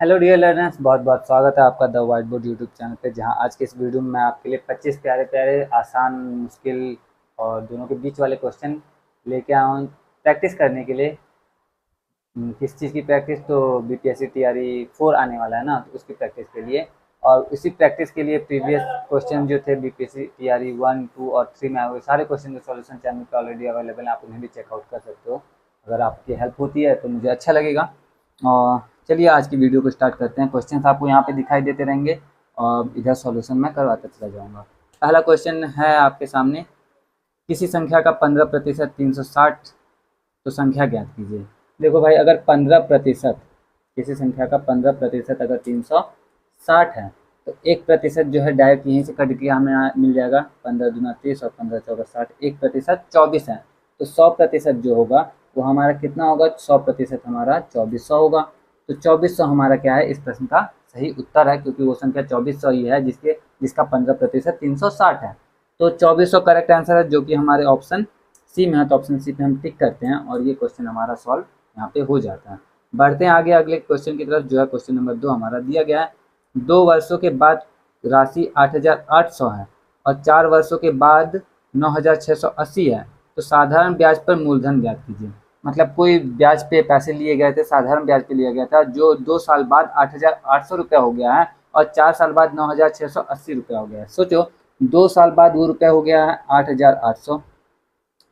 Hello dear learners, बहुत बहुत स्वागत है आपका the white board YouTube channel पे। जहां आज के इस वीडियो में मैं आपके लिए 25 प्यारे प्यारे आसान, मुश्किल और दोनों के बीच वाले क्वेश्चन लेके आया हूँ प्रैक्टिस करने के लिए। किस चीज़ की प्रैक्टिस? तो बीपीएससी टीआरई 4 आने वाला है ना, तो उसकी प्रैक्टिस के लिए। और उसी प्रैक्टिस के लिए प्रीवियस क्वेश्चन जो थे बीपीएससी टीआरई 1, 2 और 3 में आए हुए सारे क्वेश्चन के सॉल्यूशन चैनल पे ऑलरेडी अवेलेबल है, आप उन्हें भी चेकआउट कर सकते हो। अगर आपकी हेल्प होती है तो मुझे अच्छा लगेगा। और चलिए आज की वीडियो को स्टार्ट करते हैं। क्वेश्चन आपको यहाँ पे दिखाई देते रहेंगे और इधर सॉल्यूशन मैं करवाता चला जाऊँगा। पहला क्वेश्चन है आपके सामने, किसी संख्या का 15% 360, तो संख्या ज्ञात कीजिए। देखो भाई, अगर 15%, किसी संख्या का 15% अगर 360 है, तो 1% जो है डायरेक्ट यहीं से कट के हमें मिल जाएगा। 15 दूना 30 और 15 चौका 60, 1% 24 है। तो 100% जो होगा वो हमारा कितना होगा? 100% हमारा 2400 होगा। तो 2400 हमारा क्या है? इस प्रश्न का सही उत्तर है, क्योंकि वो संख्या 2400 ही है जिसका 15% 360 है। तो 2400 करेक्ट आंसर है, जो कि हमारे ऑप्शन सी में है। तो ऑप्शन सी पे हम टिक करते हैं और ये क्वेश्चन हमारा सॉल्व यहाँ पे हो जाता है। बढ़ते हैं आगे अगले क्वेश्चन की तरफ, जो है क्वेश्चन नंबर 2 हमारा दिया गया है। 2 वर्षों के बाद राशि 8800 है और 4 वर्षों के बाद 9680 है, तो साधारण ब्याज पर मूलधन ज्ञात कीजिए। मतलब कोई ब्याज पे पैसे लिए गए थे, साधारण ब्याज पे लिया गया था, जो 2 साल बाद 8800 रुपया हो गया है और 4 साल बाद 9680 रुपया हो गया है। सोचो, 2 साल बाद वो रुपया हो गया है 8800,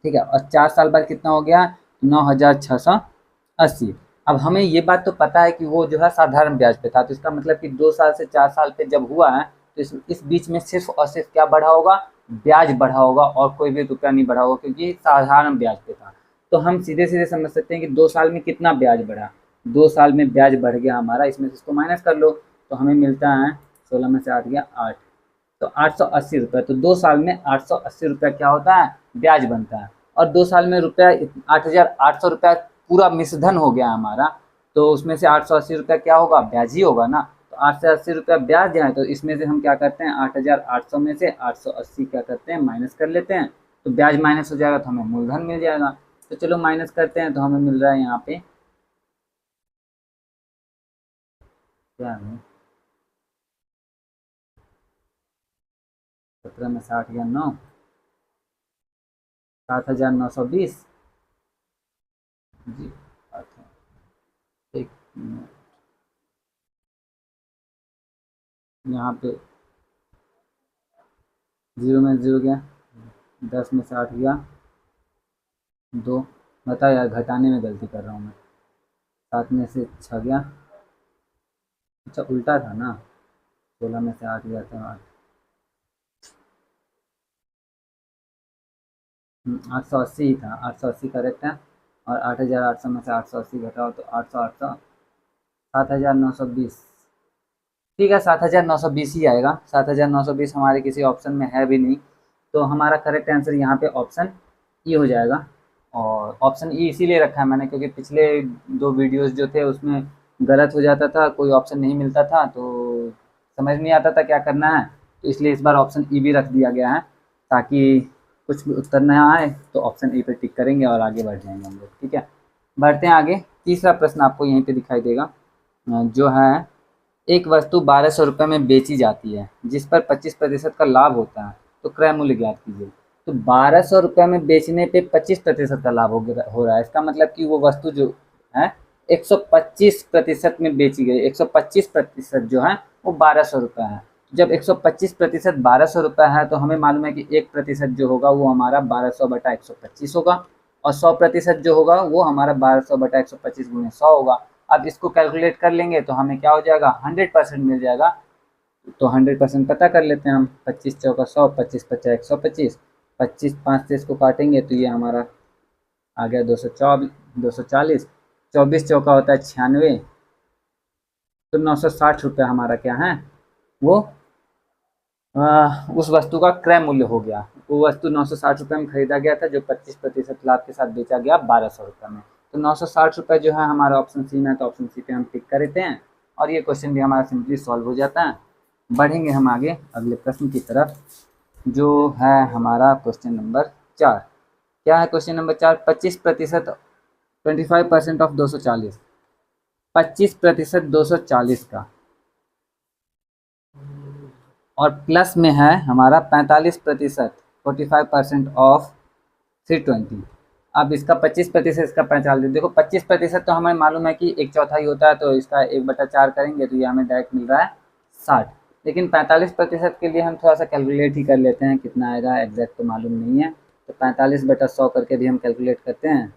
ठीक है, और 4 साल बाद कितना हो गया? 9680। अब हमें ये बात तो पता है कि वो जो है साधारण ब्याज पे था, तो इसका मतलब कि 2 साल से 4 साल पे जब हुआ है, तो इस बीच में सिर्फ और सिर्फ क्या बढ़ा होगा? ब्याज बढ़ा होगा, और कोई भी रुपया नहीं बढ़ा होगा, क्योंकि साधारण ब्याज पे था। तो हम सीधे सीधे समझ सकते हैं कि 2 साल में कितना ब्याज बढ़ा। 2 साल में ब्याज बढ़ गया हमारा, इसमें से इसको माइनस कर लो तो हमें मिलता है 16 में से 8 गया 8, तो 880 रुपये। तो 2 साल में 880 रुपये क्या होता है? ब्याज बनता है। और 2 साल में रुपया 8800 रुपया पूरा मिश्रधन हो गया हमारा, तो उसमें से 880 रुपया क्या होगा? ब्याज ही होगा ना। तो 880 रुपया ब्याज है, तो इसमें से हम क्या करते हैं? 8800 में से 880 क्या करते हैं? माइनस कर लेते हैं। तो ब्याज माइनस हो जाएगा तो हमें मूलधन मिल जाएगा। तो चलो माइनस करते हैं, तो हमें मिल रहा है यहाँ पे क्या है? 17 में 60 या 9, 7920 जी। अच्छा, एक मिनट, यहाँ पे 0 में 0 गया, 10 में से 8 गया 2। बता यार, घटाने में गलती कर रहा हूँ मैं। 7 में से 6 गया, अच्छा उल्टा था ना। 16 में से 8 गया था 8। 880 ही था, 880 करेक्ट है। और 8800 में से 880 घटाओ तो 800 800 7920। ठीक है, 7920 ही आएगा। 7920 हमारे किसी ऑप्शन में है भी नहीं, तो हमारा करेक्ट आंसर यहाँ पे ऑप्शन ई हो जाएगा। और ऑप्शन ई इसीलिए रखा है मैंने, क्योंकि पिछले 2 वीडियोस जो थे उसमें गलत हो जाता था, कोई ऑप्शन नहीं मिलता था, तो समझ नहीं आता था क्या करना है। तो इसलिए इस बार ऑप्शन ई भी रख दिया गया है, ताकि कुछ भी उत्तर ना आए तो ऑप्शन ई पे टिक करेंगे और आगे बढ़ जाएंगे हम लोग। ठीक है, बढ़ते हैं आगे। तीसरा प्रश्न आपको यहीं पे दिखाई देगा, जो है, एक वस्तु 1200 रुपये में बेची जाती है जिस पर 25% का लाभ होता है, तो क्रय मूल्य ज्ञात कीजिए। तो 1200 रुपये में बेचने पे 25% का लाभ हो रहा है, इसका मतलब कि वो वस्तु जो है 125% में बेची गई। 125% जो है वो 1200 रुपये है। जब 125% 1200 रुपये है, तो हमें मालूम है कि 1% जो होगा वो हमारा 1200/125 होगा, और 100% जो होगा वो हमारा 1200/125 × 100 होगा। अब इसको कैलकुलेट कर लेंगे तो हमें क्या हो जाएगा? 100% मिल जाएगा। तो 100% पता कर लेते हैं हम। 25 चौका 100, 25 पचा 125, 25 5 से इसको काटेंगे तो ये हमारा आ गया 240। 24 चौका होता है 96, तो 960 रुपये हमारा क्या है? वो उस वस्तु का क्रय मूल्य हो गया। वो वस्तु 960 रुपये में खरीदा गया था, जो 25% लाभ के साथ बेचा गया 1200 रुपये में। तो 960 रुपये जो है हमारा ऑप्शन सी में है, तो ऑप्शन सी पे हम टिक कर देते हैं और ये क्वेश्चन भी हमारा सिंपली सॉल्व हो जाता है। बढ़ेंगे हम आगे अगले प्रश्न की तरफ, जो है हमारा क्वेश्चन नंबर 4। क्या है क्वेश्चन नंबर 4? 25%, 25% ऑफ 240। 25% 240 का, और प्लस में है हमारा 45%, 45% ऑफ 320। अब इसका 25%, इसका 45। देखो 25% तो हमें मालूम है कि 1/4 होता है, तो इसका 1/4 करेंगे तो ये हमें डायरेक्ट मिल रहा है 60। लेकिन 45% के लिए हम थोड़ा सा कैलकुलेट ही कर लेते हैं, कितना आएगा एग्जैक्ट तो मालूम नहीं है। तो 45/100 करके भी हम कैलकुलेट करते हैं।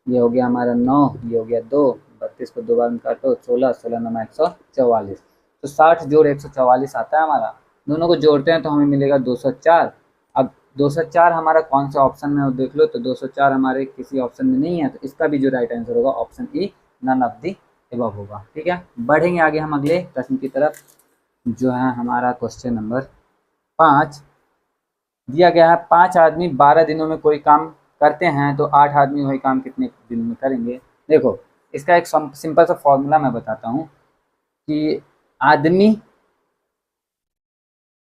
ये हो गया हमारा 9, ये हो गया 2, 32 को 2 बार में काटो 16, 16 9 144, तो 60 जोड़ 144 आता है हमारा। दोनों को जोड़ते हैं तो हमें मिलेगा 204। अब 204 हमारा कौन से ऑप्शन में हो देख लो, तो 204 हमारे किसी ऑप्शन में नहीं है, तो इसका भी जो राइट आंसर होगा option E, none of the above होगा। ठीक है, बढ़ेंगे आगे हम अगले प्रश्न की तरफ, जो है हमारा क्वेश्चन नंबर 5। दिया गया है 5 आदमी 12 दिनों में कोई काम करते हैं, तो 8 आदमी वही काम कितने दिन में करेंगे। देखो इसका एक सिंपल सा फॉर्मूला मैं बताता हूँ कि आदमी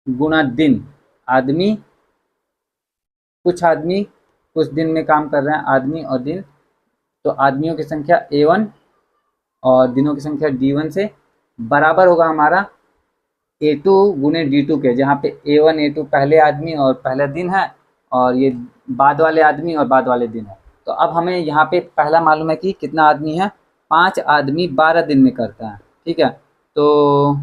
गुणा दिन, आदमी कुछ आदमी कुछ दिन में काम कर रहे हैं, आदमी और दिन, तो आदमियों की संख्या A1 और दिनों की संख्या D1 से बराबर होगा हमारा A2 गुने D2 के, जहाँ पे A1 A2 पहले आदमी और पहला दिन है, और ये बाद वाले आदमी और बाद वाले दिन है। तो अब हमें यहाँ पे पहला मालूम है कि कितना आदमी है, 5 आदमी 12 दिन में करता है। ठीक है, तो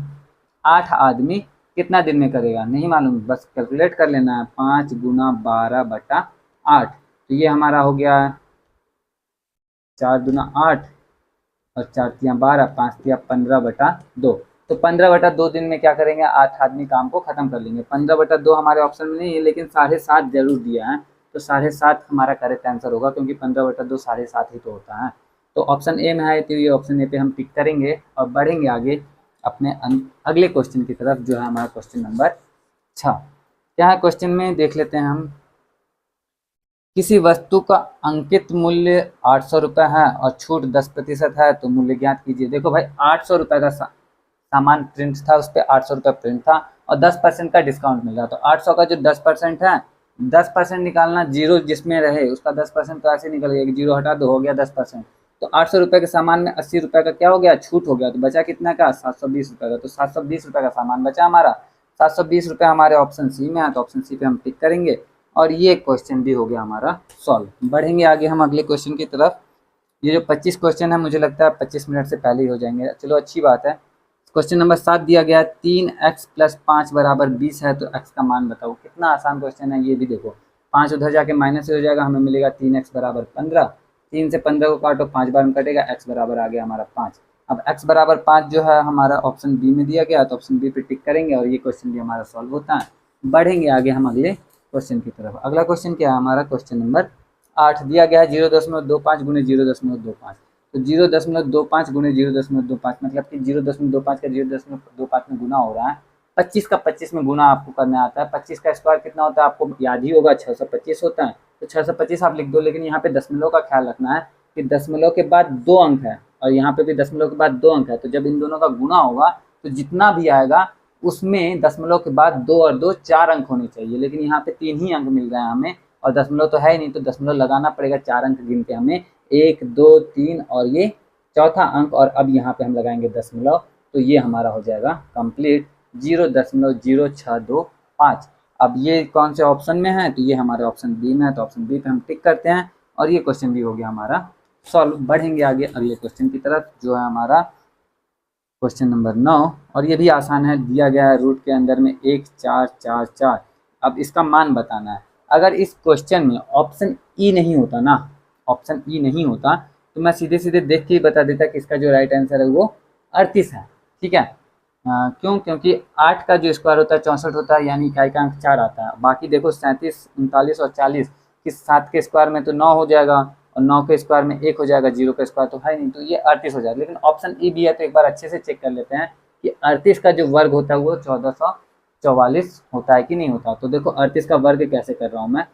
8 आदमी कितना दिन में करेगा नहीं मालूम, बस कैलकुलेट कर लेना है। 5 गुना 12/8, तो ये हमारा हो गया 4 दूना 8 और 4 तिया 12, 5 तिया 15/2। तो 15/2 दिन में क्या करेंगे, 8 आदमी काम को खत्म कर लेंगे। 15/2 हमारे ऑप्शन में नहीं है, लेकिन 7.5 जरूर दिया है, तो 7.5 हमारा करेक्ट आंसर होगा, क्योंकि 15/2 7.5 ही तो होता है। तो ऑप्शन ए में है, तो ये ऑप्शन ए पे हम टिक करेंगे और बढ़ेंगे आगे अपने अगले क्वेश्चन की तरफ, जो है हमारा क्वेश्चन नंबर 6। क्या है क्वेश्चन में देख लेते हैं हम। किसी वस्तु का अंकित मूल्य 800 रुपये है और छूट 10% है, तो मूल्य ज्ञात कीजिए। देखो भाई 800 रुपये का सामान प्रिंट था, उस पर 800 रुपये प्रिंट था और 10% का डिस्काउंट मिल रहा, तो 800 का जो 10% है, 10% निकालना, जीरो जिसमें रहे उसका 10% तो ऐसे निकल गया कि जीरो हटा दो, हो गया 10%। तो 800 रुपये के सामान में 80 रुपये का क्या हो गया, छूट हो गया, तो बचा कितना का, 720 रुपये का। तो 720 रुपये का सामान बचा हमारा, 720 रुपये हमारे ऑप्शन सी में है, तो ऑप्शन सी पे हम टिक करेंगे और ये क्वेश्चन भी हो गया हमारा सॉल्व। बढ़ेंगे आगे हम अगले क्वेश्चन की तरफ। ये जो 25 क्वेश्चन है, मुझे लगता है 25 मिनट से पहले ही हो जाएंगे, चलो अच्छी बात है। क्वेश्चन नंबर 7 दिया गया 3x + 5 = 20 है, तो x का मान बताओ। कितना आसान क्वेश्चन है ये भी, देखो 5 उधर जाके माइनस से हो जाएगा, हमें मिलेगा 3x = 15। 3 से 15 को काटो, 5 बार में कटेगा, x बराबर आ गया हमारा 5। अब x बराबर 5 जो है हमारा ऑप्शन बी में दिया गया, तो ऑप्शन बी पे टिक करेंगे और ये क्वेश्चन भी हमारा सॉल्व होता है। बढ़ेंगे आगे हम अगले क्वेश्चन की तरफ। अगला क्वेश्चन क्या है हमारा, क्वेश्चन नंबर 8 दिया गया है 0.25 गुने 0.25, तो 0.25 गुने 0.25 मतलब कि 0.25 का 0.25 में गुना हो रहा है। 25 का 25 में गुना आपको करना आता है। 25 का स्क्वायर कितना होता है आपको याद ही होगा, 625 होता है, तो 625 आप लिख दो। लेकिन यहाँ पे दशमलव का ख्याल रखना है कि दशमलव के बाद 2 अंक है और यहाँ पे भी दशमलव के बाद 2 अंक है, तो जब इन दोनों का गुना होगा तो जितना भी आएगा उसमें दशमलव के बाद 2 और 2 4 अंक होने चाहिए, लेकिन यहाँ पे 3 ही अंक मिल रहे हैं हमें, और दशमलव तो है ही नहीं, तो दशमलव लगाना पड़ेगा 4 अंक गिन के हमें, 1 2 3 और ये चौथा अंक, और अब यहाँ पे हम लगाएंगे दशमलव, तो ये हमारा हो जाएगा कंप्लीट 0.0625। अब ये कौन से ऑप्शन में है, तो ये हमारे ऑप्शन बी में है, तो ऑप्शन बी पे हम टिक करते हैं और ये क्वेश्चन भी हो गया हमारा सॉल्व। बढ़ेंगे आगे अगले क्वेश्चन की तरफ, जो है हमारा क्वेश्चन नंबर 9, और ये भी आसान है। दिया गया है रूट के अंदर में 1 4 4 4। अब इसका मान बताना है। अगर इस क्वेश्चन में ऑप्शन ई नहीं होता ना, ऑप्शन ई नहीं होता, तो मैं सीधे सीधे देख के ही बता देता कि इसका जो राइट आंसर है वो 38 है। ठीक है, क्यों, क्योंकि 8 का जो स्क्वायर होता है 64 होता है, यानी इकाई का अंक 4 आता है। बाकी देखो 37 39 और 40 कि 7 के स्क्वायर में तो 9 हो जाएगा और 9 के स्क्वायर में 1 हो जाएगा, 0 का स्क्वायर तो है नहीं, तो ये 38 हो जाएगा। लेकिन ऑप्शन ई भी है, तो एक बार अच्छे से चेक कर लेते हैं कि 38 का जो वर्ग होता है वो 1444 होता है कि नहीं होता। तो देखो 38 का वर्ग कैसे कर रहा हूँ मैं,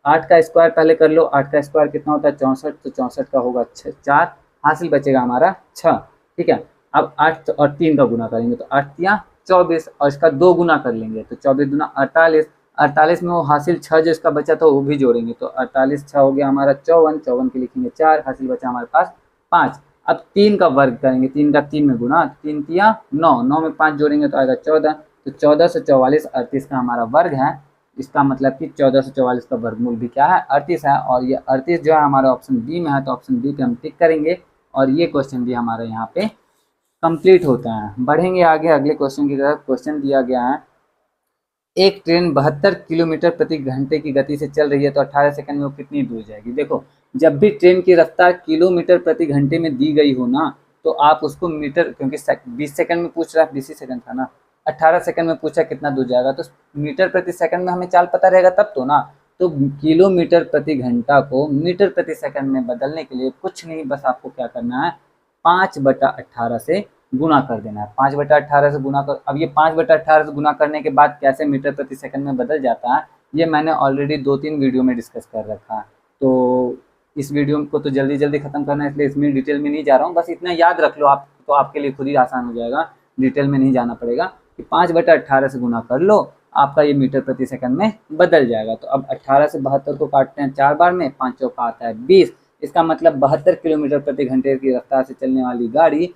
8 का स्क्वायर पहले कर लो। 8 का स्क्वायर कितना होता है 64, तो 64 का होगा 4, हासिल बचेगा हमारा 6। ठीक है, अब 8 और 3 का गुना करेंगे, तो 8 तिया 24 और इसका 2 गुना कर लेंगे, तो 24 दूना 48। 48 में वो हासिल 6 जो इसका बचा था वो भी जोड़ेंगे, तो 48 6 हो गया हमारा 54, 54 के लिखेंगे 4, हासिल बचा हमारे पास 5। अब 3 का वर्ग करेंगे, 3 का 3 में गुणा, 3 तिया 9, 9 में 5 जोड़ेंगे तो आएगा 14, तो 1444 38 का हमारा वर्ग है। इसका मतलब कि 1444 का वर्गमूल भी क्या है, 38 है। और ये 38 जो है हमारा ऑप्शन बी में है, तो ऑप्शन बी पे हम टिक करेंगे और ये क्वेश्चन भी हमारे यहाँ पे कंप्लीट होता है। बढ़ेंगे आगे अगले क्वेश्चन की तरफ। क्वेश्चन दिया गया है, एक ट्रेन 72 किलोमीटर प्रति घंटे की गति से चल रही है, तो 18 सेकंड में वो कितनी दूर जाएगी। देखो, जब भी ट्रेन की रफ्तार किलोमीटर प्रति घंटे में दी गई हो ना, तो आप उसको मीटर, क्योंकि 20 सेकंड में पूछ रहा है, 20 ही सेकंड था ना, 18 सेकंड में पूछा कितना दूर जाएगा, तो मीटर प्रति सेकंड में हमें चाल पता रहेगा तब तो ना। तो किलोमीटर प्रति घंटा को मीटर प्रति सेकंड में बदलने के लिए कुछ नहीं, बस आपको क्या करना है, 5/18 से गुणा कर देना है। 5/18 से गुणा कर, अब ये 5/18 से गुणा करने के बाद कैसे मीटर प्रति सेकंड में बदल जाता है, ये मैंने ऑलरेडी 2-3 वीडियो में डिस्कस कर रखा है। तो इस वीडियो को तो जल्दी जल्दी खत्म करना है, इसलिए इसमें डिटेल में नहीं जा रहा हूँ, बस इतना याद रख लो आप, तो आपके लिए खुद ही आसान हो जाएगा, डिटेल में नहीं जाना पड़ेगा कि 5/18 से गुणा कर लो, आपका ये मीटर प्रति सेकंड में बदल जाएगा। तो अब 18 से 72 को काटते हैं 4 बार में, 5 चौका आता है 20, इसका मतलब 72 किलोमीटर प्रति घंटे की रफ्तार से चलने वाली गाड़ी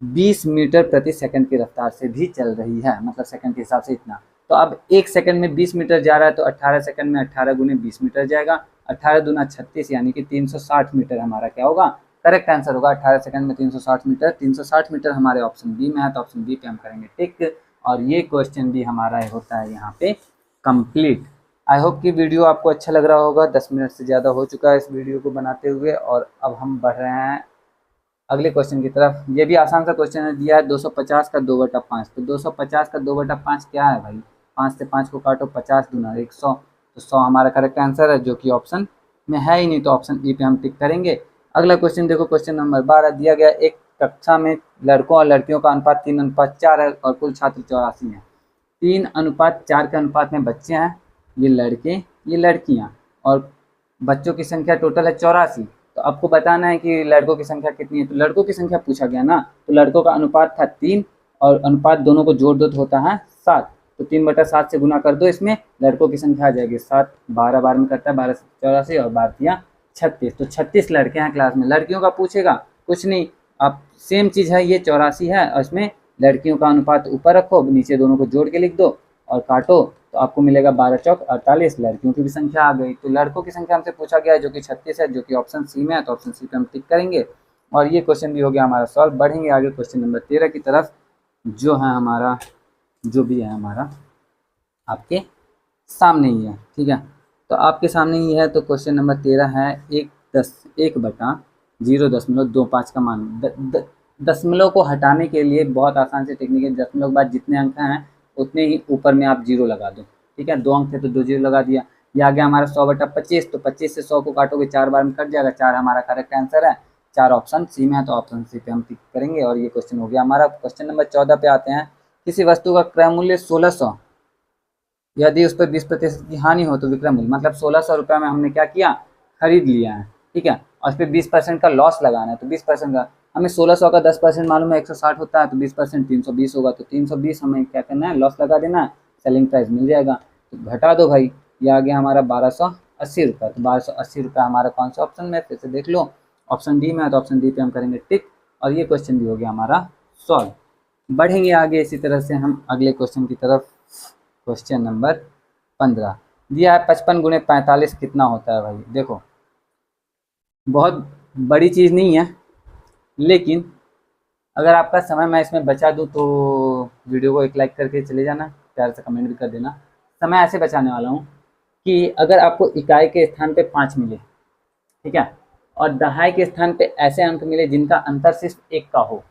20 मीटर प्रति सेकंड की रफ्तार से भी चल रही है, मतलब सेकंड के हिसाब से इतना। तो अब 1 सेकंड में 20 मीटर जा रहा है, तो 18 सेकंड में 18 गुने 20 मीटर जाएगा, 18 दूना 36, यानी कि 360 मीटर हमारा क्या होगा, करेक्ट आंसर होगा। 18 सेकंड में 360 मीटर, 360 मीटर हमारे ऑप्शन बी में है, तो ऑप्शन बी पे हम करेंगे टिक, और ये क्वेश्चन भी हमारा होता है यहाँ पे कंप्लीट। आई होप कि वीडियो आपको अच्छा लग रहा होगा। 10 मिनट से ज़्यादा हो चुका है इस वीडियो को बनाते हुए, और अब हम बढ़ रहे हैं अगले क्वेश्चन की तरफ। ये भी आसान सा क्वेश्चन है, दिया है 250 का 2/5, तो 250 का 2/5 क्या है भाई, 5 से 5 को काटो, 50 दूना 100, तो 100 हमारा करेक्ट आंसर है, जो कि ऑप्शन में है ही नहीं, तो ऑप्शन ई पे हम टिक करेंगे। अगला क्वेश्चन देखो, क्वेश्चन नंबर 12 दिया गया, एक कक्षा में लड़कों और लड़कियों का अनुपात 3:4 है और कुल छात्र 84 हैं। 3:4 के अनुपात में बच्चे हैं, ये लड़के ये लड़कियां, और बच्चों की संख्या टोटल है 84। तो आपको बताना है कि लड़कों की संख्या कितनी है, तो लड़कों की संख्या पूछा गया ना, तो लड़कों का अनुपात था 3, और अनुपात दोनों को जोड़ दो तो होता है 7, तो 3/7 से गुना कर दो, इसमें लड़कों की संख्या आ जाएगी 7, 12 बार में करता है 12 से 84 और 12 36, तो 36 लड़के हैं क्लास में। लड़कियों का पूछेगा कुछ नहीं, आप सेम चीज़ है, ये 84 है और इसमें लड़कियों का अनुपात ऊपर रखो, नीचे दोनों को जोड़ के लिख दो और काटो, तो आपको मिलेगा 12 चौक 48, लड़कियों की भी संख्या आ गई। तो लड़कों की संख्या हमसे पूछा गया है जो कि 36 है, जो कि ऑप्शन सी में है, तो ऑप्शन सी पे हम टिक करेंगे और ये क्वेश्चन भी हो गया हमारा सॉल्व। बढ़ेंगे आगे क्वेश्चन नंबर 13 की तरफ, जो है हमारा, जो भी है हमारा आपके सामने ही है, ठीक है, तो आपके सामने ही है। तो क्वेश्चन नंबर 13 है, 1/0.25 का मान। दशमलव को हटाने के लिए बहुत आसान से टेक्निक है, दशमलव के बाद जितने अंक हैं उतने ही ऊपर में आप जीरो लगा दो, ठीक है, 2 अंक थे तो 2 जीरो लगा दिया। ये आ गया हमारा 100/25, तो 25 से 100 को काटोगे 4 बार में कट जाएगा, 4 हमारा करेक्ट आंसर है, 4 ऑप्शन सी में है, तो ऑप्शन सी पे हम टिक करेंगे और ये क्वेश्चन हो गया हमारा। क्वेश्चन नंबर 14 पे आते हैं, किसी वस्तु का क्रय मूल्य 1600, यदि उस पर 20% की हानि हो तो विक्रय मूल्य, मतलब 1600 रुपये में हमने क्या किया, खरीद लिया है, ठीक है, और उस पर 20% का लॉस लगाना है, तो 20% का, हमें 1600 का 10% मालूम है 160 होता है, तो 20% 320 होगा, तो 320 हमें क्या करना है, लॉस लगा देना है, सेलिंग प्राइस मिल जाएगा, तो घटा दो भाई, ये आ गया हमारा 1280 रुपये, तो 1280 रुपये हमारा कौन सा ऑप्शन में, फिर से देख लो, ऑप्शन डी में है, तो ऑप्शन डी पे हम करेंगे टिक और ये क्वेश्चन भी हो गया हमारा सॉल्व। बढ़ेंगे आगे इसी तरह से हम अगले क्वेश्चन की तरफ। क्वेश्चन नंबर 15 दिया है, 55 गुणे 45 कितना होता है भाई। देखो, बहुत बड़ी चीज़ नहीं है, लेकिन अगर आपका समय मैं इसमें बचा दूं तो वीडियो को एक लाइक करके चले जाना, प्यार से कमेंट भी कर देना। समय ऐसे बचाने वाला हूं कि अगर आपको इकाई के स्थान पे 5 मिले, ठीक है, और दहाई के स्थान पे ऐसे अंक मिले जिनका अंतर सिर्फ 1 का हो,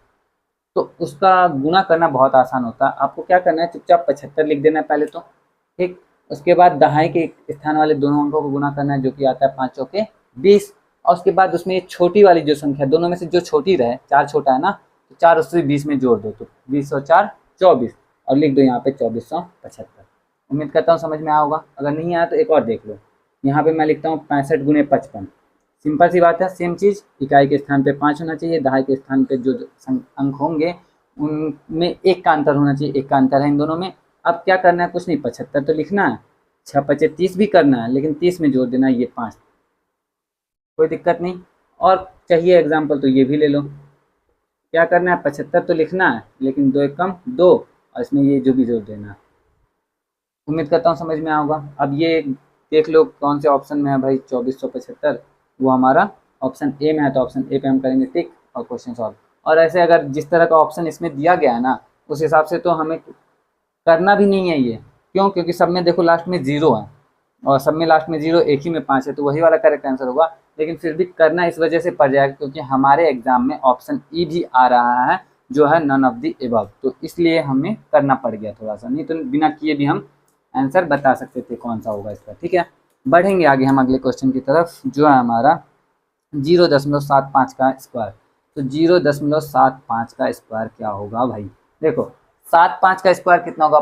तो उसका गुणा करना बहुत आसान होता है। आपको क्या करना है, चुपचाप 75 लिख देना है पहले तो, ठीक, उसके बाद दहाई के स्थान वाले दोनों अंकों को गुणा करना है, जो कि आता है 5 चौके 20, और उसके बाद उसमें ये छोटी वाली जो संख्या, दोनों में से जो छोटी रहे, 4 छोटा है ना, तो 4 उससे 20 में जोड़ दो, तो 20 और 4 24, और लिख दो यहाँ पे 2475। उम्मीद करता हूँ समझ में आया होगा, अगर नहीं आया तो एक और देख लो। यहाँ पे मैं लिखता हूँ 65 गुणे 55, सिंपल सी बात है, सेम चीज़, इकाई के स्थान पे 5 होना चाहिए, दहाई के स्थान पे जो अंक होंगे उनमें 1 का अंतर होना चाहिए, 1 का अंतर है इन दोनों में। अब क्या करना है, कुछ नहीं, 75 तो लिखना है, 6 5 30 भी करना है, लेकिन 30 में जोड़ देना है ये 5, कोई दिक्कत नहीं। और चाहिए एग्जाम्पल तो ये भी ले लो। क्या करना है, 75 तो लिखना है, लेकिन 2 एक कम 2, और इसमें ये जो भी जोड़ देना है। उम्मीद करता हूँ समझ में आऊगा। अब ये देख लो कौन से ऑप्शन में है भाई 2475, वो हमारा ऑप्शन ए में है, तो ऑप्शन ए पे हम करेंगे टिक और क्वेश्चन सॉल्व। और ऐसे अगर जिस तरह का ऑप्शन इसमें दिया गया है ना, उस हिसाब से तो हमें करना भी नहीं है ये। क्यों? क्योंकि सब में देखो लास्ट में जीरो है, और सब में लास्ट में जीरो, एक ही में 5 है, तो वही वाला करेक्ट आंसर होगा। लेकिन फिर भी करना इस वजह से पड़ जाएगा क्योंकि हमारे एग्जाम में ऑप्शन ई भी आ रहा है जो है नन ऑफ द एबव, तो इसलिए हमें करना पड़ गया थोड़ा सा, नहीं तो बिना किए भी हम आंसर बता सकते थे कौन सा होगा इसका। ठीक है, बढ़ेंगे आगे हम अगले क्वेश्चन की तरफ, जो है हमारा 0.75 का स्क्वायर। तो 0.75 का स्क्वायर क्या होगा भाई? देखो 75 का स्क्वायर कितना होगा?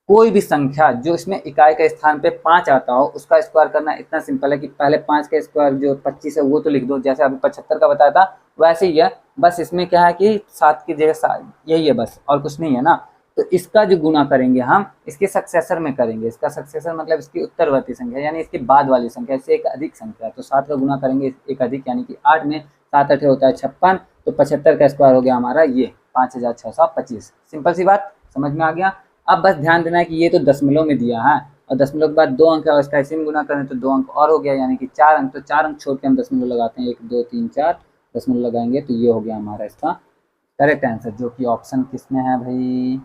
कोई भी संख्या जो इसमें इकाई का स्थान पे 5 आता हो उसका स्क्वायर करना इतना सिंपल है कि पहले 5 का स्क्वायर जो 25 है वो तो लिख दो, जैसे अभी 75 का बताया था वैसे ही है। बस इसमें क्या है कि 7 की जगह यही है बस, और कुछ नहीं है ना। तो इसका जो गुना करेंगे हम इसके सक्सेसर में करेंगे। इसका सक्सेसर मतलब इसकी उत्तरवर्ती संख्या, यानी इसके बाद वाली संख्या, इससे एक अधिक संख्या। तो 7 का गुना करेंगे एक अधिक, यानी कि 8 में 7 8 होता है 56, तो 75 का स्क्वायर हो गया हमारा ये 5625। सिंपल सी बात, समझ में आ गया। अब बस ध्यान देना है कि ये तो दशमलव में दिया है, और दशमलव के बाद 2 अंक है, और इसका इसी में गुना करें तो 2 अंक और हो गया, यानी कि 4 अंक। तो 4 अंक छोड़ के हम दशमलव लगाते हैं, 1 2 3 4 दशमलव लगाएंगे, तो ये हो गया हमारा इसका करेक्ट आंसर, जो कि ऑप्शन किस में है भाई?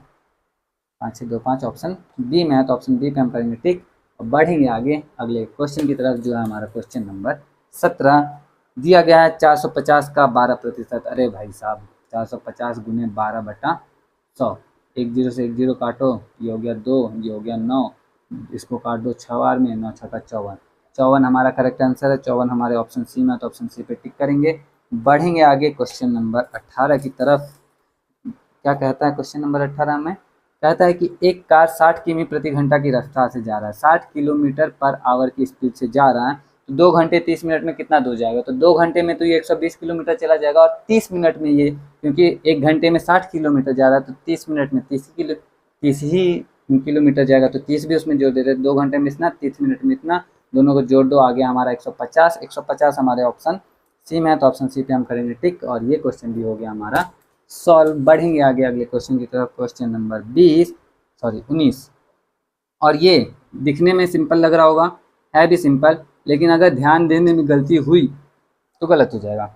5 6 2 5 ऑप्शन बी में है, तो ऑप्शन बी पे हम करेंगे टिक। और बढ़ेंगे आगे अगले क्वेश्चन की तरफ, जो है हमारा क्वेश्चन नंबर 17। दिया गया है 450 का 12%। अरे भाई साहब, 450 गुने 12/100। एक जीरो से एक जीरो काटो, ये हो गया 2, ये हो गया 9, इसको काट दो 6 बार में, 9 छक्का 54। 54 हमारा करेक्ट आंसर है, 54 हमारे ऑप्शन सी में, तो ऑप्शन सी पे टिक करेंगे। बढ़ेंगे आगे क्वेश्चन नंबर 18 की तरफ। क्या कहता है क्वेश्चन नंबर 18 में? कहता है कि एक कार 60 किमी प्रति घंटा की रफ्तार से जा रहा है, 60 किलोमीटर पर आवर की स्पीड से जा रहा है, तो 2 घंटे 30 मिनट में कितना दूर जाएगा? तो 2 घंटे में तो ये 120 किलोमीटर चला जाएगा, और 30 मिनट में ये, क्योंकि 1 घंटे में 60 किलोमीटर जा रहा है, तो 30 मिनट में 30 ही किलोमीटर जाएगा, तो 30 भी उसमें जोड़ देते हैं। 2 घंटे में इतना, 30 मिनट में इतना, दोनों को जोड़ दो, आ गया हमारा 150। 150 हमारे ऑप्शन सी में है, तो ऑप्शन सी पे हम करेंगे टिक, और ये क्वेश्चन भी हो गया हमारा सॉल्व। बढ़ेंगे आगे अगले क्वेश्चन की तरफ, क्वेश्चन नंबर 19। और ये दिखने में सिंपल लग रहा होगा, है भी सिंपल, लेकिन अगर ध्यान देने में गलती हुई तो गलत हो जाएगा।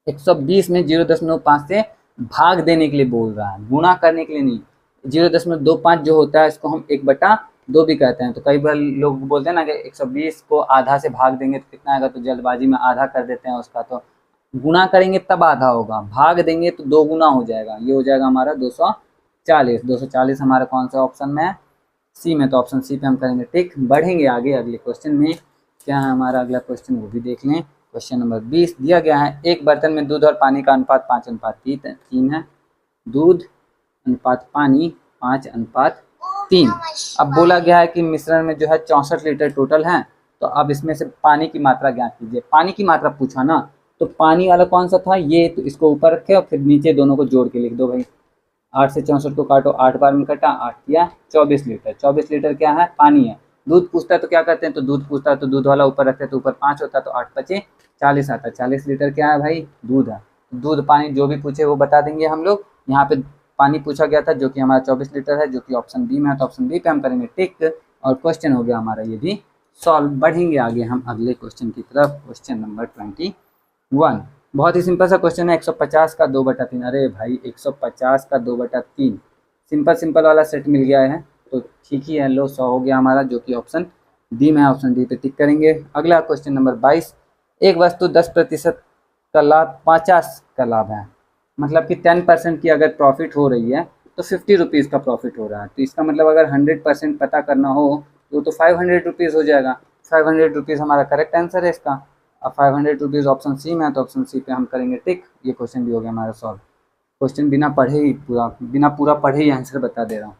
120 में 0.5 से भाग देने के लिए बोल रहा है, गुणा करने के लिए नहीं। 0.25 जो होता है इसको हम 1/2 भी कहते हैं। तो कई बार लोग बोलते हैं ना कि 120 को आधा से भाग देंगे तो कितना आएगा, तो जल्दबाजी में आधा कर देते हैं उसका। तो गुणा करेंगे तब आधा होगा, भाग देंगे तो 2 गुना हो जाएगा। ये हो जाएगा हमारा 240। 240 हमारा कौन सा ऑप्शन में है? सी में, तो ऑप्शन सी पे हम करेंगे टिक। बढ़ेंगे आगे अगले क्वेश्चन में। क्या है हमारा अगला क्वेश्चन, वो भी देख लें। क्वेश्चन नंबर 20 दिया गया है, एक बर्तन में दूध और पानी का अनुपात 5:3 है। दूध अनुपात पानी 5:3। अब बोला गया है कि मिश्रण में जो है 64 लीटर टोटल है, तो अब इसमें से पानी की मात्रा ज्ञात कीजिए। पानी की मात्रा पूछा ना, तो पानी वाला कौन सा था ये, तो इसको ऊपर रखे और फिर नीचे दोनों को जोड़ के लिख दो भाई। 8 से 64 को काटो, 8 बार में कटा, 8 किया 24 लीटर। 24 लीटर क्या है? पानी है। दूध पूछता है तो क्या करते हैं, तो दूध पूछता है तो दूध वाला ऊपर रखते हैं, तो ऊपर 5 होता है, तो 8 5 40 आता है। 40 लीटर क्या है भाई? दूध है। दूध पानी जो भी पूछे वो बता देंगे हम लोग। यहाँ पे पानी पूछा गया था जो कि हमारा 24 लीटर है, जो कि ऑप्शन बी में है, तो ऑप्शन बी पे हम करेंगे टिक, और क्वेश्चन हो गया हमारा ये भी सॉल्व। बढ़ेंगे आगे हम अगले क्वेश्चन की तरफ, क्वेश्चन नंबर 21। बहुत ही सिंपल सा क्वेश्चन है, 150 का 2/3। अरे भाई 150 का 2/3, सिंपल सिंपल वाला सेट मिल गया है, तो ठीक ही है। लो 100 हो गया हमारा, जो कि ऑप्शन डी में है, ऑप्शन डी पे टिक करेंगे। अगला क्वेश्चन नंबर 22। एक वस्तु 10% का लाभ 50 का लाभ है, मतलब कि 10% की अगर प्रॉफिट हो रही है तो 50 रुपीज़ का प्रॉफिट हो रहा है। तो इसका मतलब अगर 100% पता करना हो तो 500 रुपीज़ हो जाएगा। 500 रुपीज़ हमारा करेक्ट आंसर है इसका। अब 500 रुपीज़ ऑप्शन सी में है, तो ऑप्शन सी पे हम करेंगे टिक। ये क्वेश्चन भी हो गया हमारा सॉल्व। क्वेश्चन बिना पूरा पढ़े ही आंसर बता दे रहा हूँ,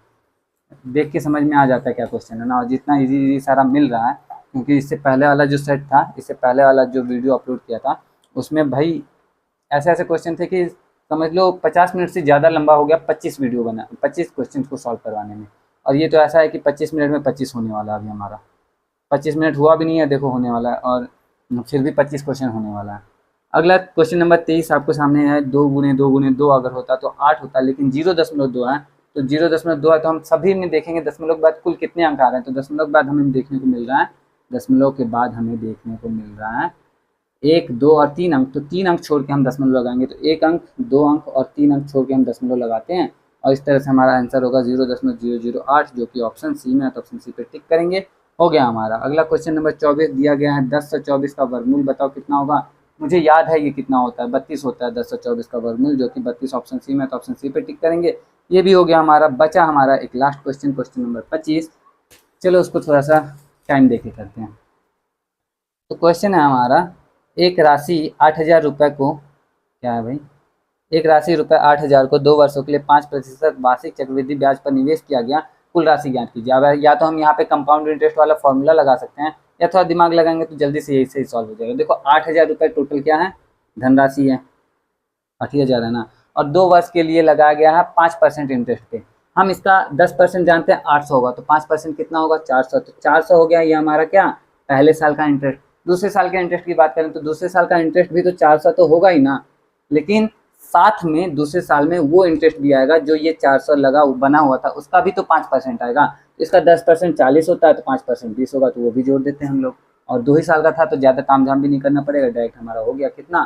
देख के समझ में आ जाता है क्या क्वेश्चन है ना। और जितना इजी सारा मिल रहा है, क्योंकि इससे पहले वाला जो सेट था, इससे पहले वाला जो वीडियो अपलोड किया था, उसमें भाई ऐसे ऐसे क्वेश्चन थे कि समझ लो 50 मिनट से ज़्यादा लंबा हो गया 25 वीडियो बना, 25 क्वेश्चन को सॉल्व करवाने में। और ये तो ऐसा है कि 25 मिनट में 25 होने वाला है अभी हमारा। 25 मिनट हुआ भी नहीं है, देखो होने वाला है, और फिर भी 25 क्वेश्चन होने वाला है। अगला क्वेश्चन नंबर 23 आपको सामने है, 2 गुणे 2 अगर होता तो 8 होता, लेकिन 0.2 है, तो 0.2 है तो हम सभी में देखेंगे दशमलव के बाद कुल कितने अंक आ रहे हैं, तो दशमलव के बाद हमें देखने को मिल रहा है, दशमलव के बाद हमें देखने को मिल रहा है 1, 2 और 3 अंक, तो 3 अंक छोड़ के हम दशमलव लगाएंगे, तो 1 अंक, 2 अंक और 3 अंक छोड़ के हम दशमलव लगाते हैं, और इस तरह से हमारा आंसर होगा 0.008, जो कि ऑप्शन सी में है, तो ऑप्शन सी पे टिक करेंगे, हो गया हमारा। अगला क्वेश्चन नंबर 24 दिया गया है, 1024 का वर्गमूल बताओ कितना होगा। मुझे याद है ये कितना होता है, 32 होता है 1024 का वर्गमूल, जो कि 32 ऑप्शन सी में है, तो ऑप्शन सी पे टिक करेंगे। ये भी हो गया हमारा। बचा हमारा एक लास्ट क्वेश्चन, क्वेश्चन नंबर 25। चलो उसको थोड़ा सा टाइम दे के करते हैं। तो क्वेश्चन है हमारा, एक राशि 8,000 रुपये को, क्या है भाई, एक राशि रुपये 8,000 को 2 वर्षों के लिए 5% वार्षिक चक्रवृद्धि ब्याज पर निवेश किया गया, कुल राशि ज्ञात कीजिए। अब या तो हम यहाँ पे कंपाउंड इंटरेस्ट वाला फॉर्मूला लगा सकते हैं, या थोड़ा दिमाग लगाएंगे तो जल्दी से यही से सॉल्व हो जाएगा। देखो 8,000 रुपये टोटल क्या है, धनराशि है, 8,000 है ना, और 2 वर्ष के लिए लगाया गया है 5% इंटरेस्ट पे। हम इसका 10% जानते हैं 800 होगा, तो 5% कितना होगा 400, तो 400 हो गया ये हमारा क्या, पहले साल का इंटरेस्ट। दूसरे साल के इंटरेस्ट की बात करें तो दूसरे साल का इंटरेस्ट भी तो 400 तो होगा ही ना, लेकिन साथ में दूसरे साल में वो इंटरेस्ट भी आएगा जो ये 400 लगा बना हुआ था, उसका भी तो 5% आएगा। इसका 10% 40 होता है, तो 5% 20 होगा, तो वो भी जोड़ देते हैं हम लोग। और 2 ही साल का था तो ज़्यादा तामझाम भी नहीं करना पड़ेगा, डायरेक्ट हमारा हो गया कितना,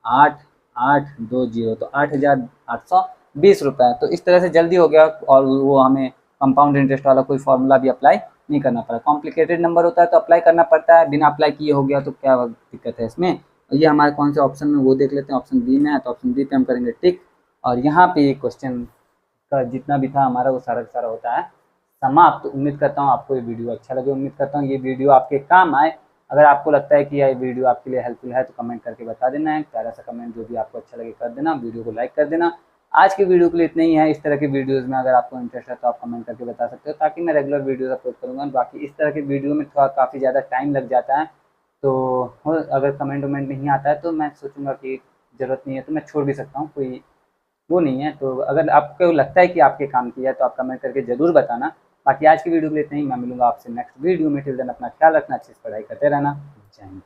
8820, तो 8,820 रुपये। तो इस तरह से जल्दी हो गया, और वो हमें कंपाउंड इंटरेस्ट वाला कोई फॉर्मूला भी अप्लाई नहीं करना पड़ा। कॉम्प्लिकेटेड नंबर होता है तो अप्लाई करना पड़ता है, बिना अप्लाई किए हो गया तो क्या दिक्कत है इसमें। ये हमारे कौन से ऑप्शन में वो देख लेते हैं, ऑप्शन बी में है, तो ऑप्शन बी पे हम करेंगे टिक। और यहाँ पे ये क्वेश्चन का जितना भी था हमारा वो सारा का सारा होता है समाप्त। तो उम्मीद करता हूँ आपको ये वीडियो अच्छा लगे, उम्मीद करता हूँ ये वीडियो आपके काम आए। अगर आपको लगता है कि ये वीडियो आपके लिए हेल्पफुल है तो कमेंट करके बता देना है, प्यारा सा कमेंट जो भी आपको अच्छा लगे कर देना, वीडियो को लाइक कर देना। आज की वीडियो के लिए इतना ही है। इस तरह की वीडियोज़ में अगर आपको इंटरेस्ट है तो आप कमेंट करके बता सकते हो, ताकि मैं रेगुलर वीडियोज़ अपलोड करूँगा। बाकी इस तरह की वीडियो में थोड़ा काफ़ी ज़्यादा टाइम लग जाता है, तो अगर कमेंट वमेंट नहीं आता है तो मैं सोचूंगा कि ज़रूरत नहीं है तो मैं छोड़ भी सकता हूँ, कोई वो नहीं है। तो अगर आपको लगता है कि आपके काम की है तो आप कमेंट करके ज़रूर बताना। बाकी आज की वीडियो के लिए इतना ही, मैं मिलूंगा आपसे नेक्स्ट वीडियो में। टिल देन अपना ख्याल रखना, अच्छी से पढ़ाई करते रहना। जय हिंद।